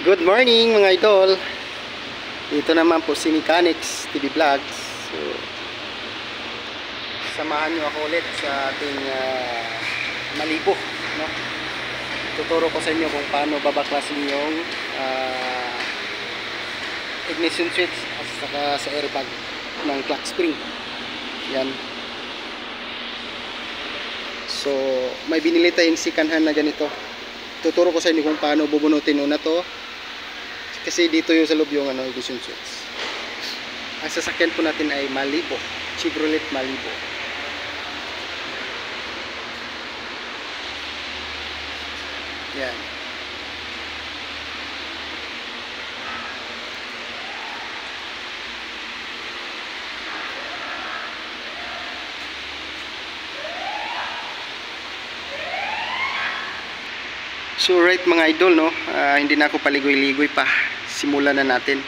Good morning mga idol. Dito naman po si Mechanics TV Vlogs. So, samahan nyo ako ulit sa ating malibo, no? Tuturo ko sa inyo kung paano babaklasin yung ignition switch at saka sa airbag ng clock spring. Yan. So may binili tayong second hand na ganito. Tuturo ko sa inyo kung paano bubunutin una to, kasi dito yung sa loob yung ignition switch. Ang sasakyan po natin ay Malibu, Chevrolet Malibu. Yan. So right mga idol, no, hindi na ako paligoy-ligoy pa, simulan na natin.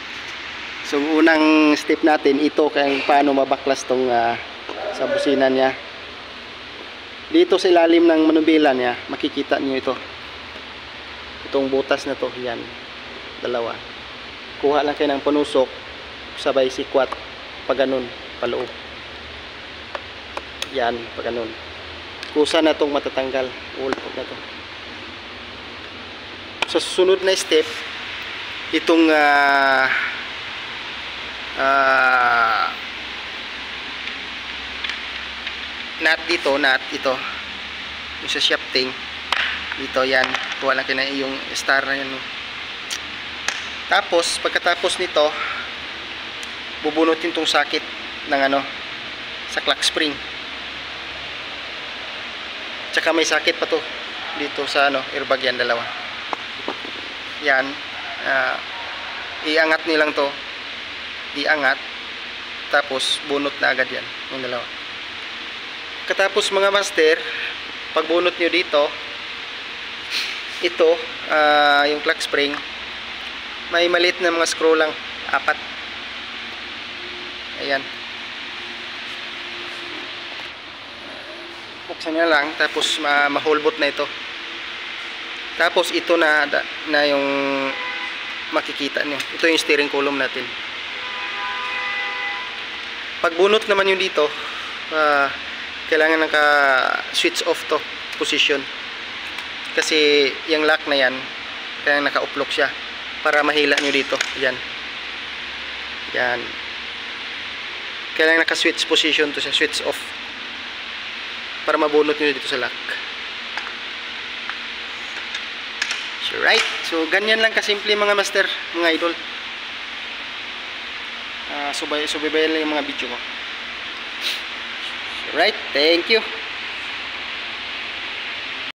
So unang step natin ito, kaya paano mabaklas tong sa busina niya. Dito sa ilalim ng manubela niya makikita niyo itong butas na to, yan, dalawa. Kuha lang kayo ng panusok, sabay sikwat pa ganun, paloob. Yan, pa ganun. Kusa na tong matatanggal, ulpot na to. Sa susunod na step, itong nut dito, ito yung sa shafting dito, yan, kuha lang kayo na yung star na yan, no? Tapos pagkatapos nito bubunutin tong sakit ng sa clock spring, tsaka may sakit pa to dito sa airbag, yan, dalawa. Yan, iangat nilang to, iangat, tapos bunot na agad yan, yung dalawa. Katapos mga master, pag bunot nyo dito, ito, yung clock spring, may maliit na mga screw lang, 4. Ayan. Buksan nyo lang, tapos mahulbot na ito. Tapos ito na yung makikita nyo. Ito yung steering column natin. Pagbunot naman yung dito, kailangan naka switch off to position. Kasi yung lock na yan, kailangan naka-off-lock siya para mahila nyo dito. Yan. Yan. Kailangan naka switch position to siya, switch off, para mabunot nyo dito sa lock. Right, so ganyan lang kasimple mga master, mga idol. Subaybayan lang yung mga video ko. Right, thank you.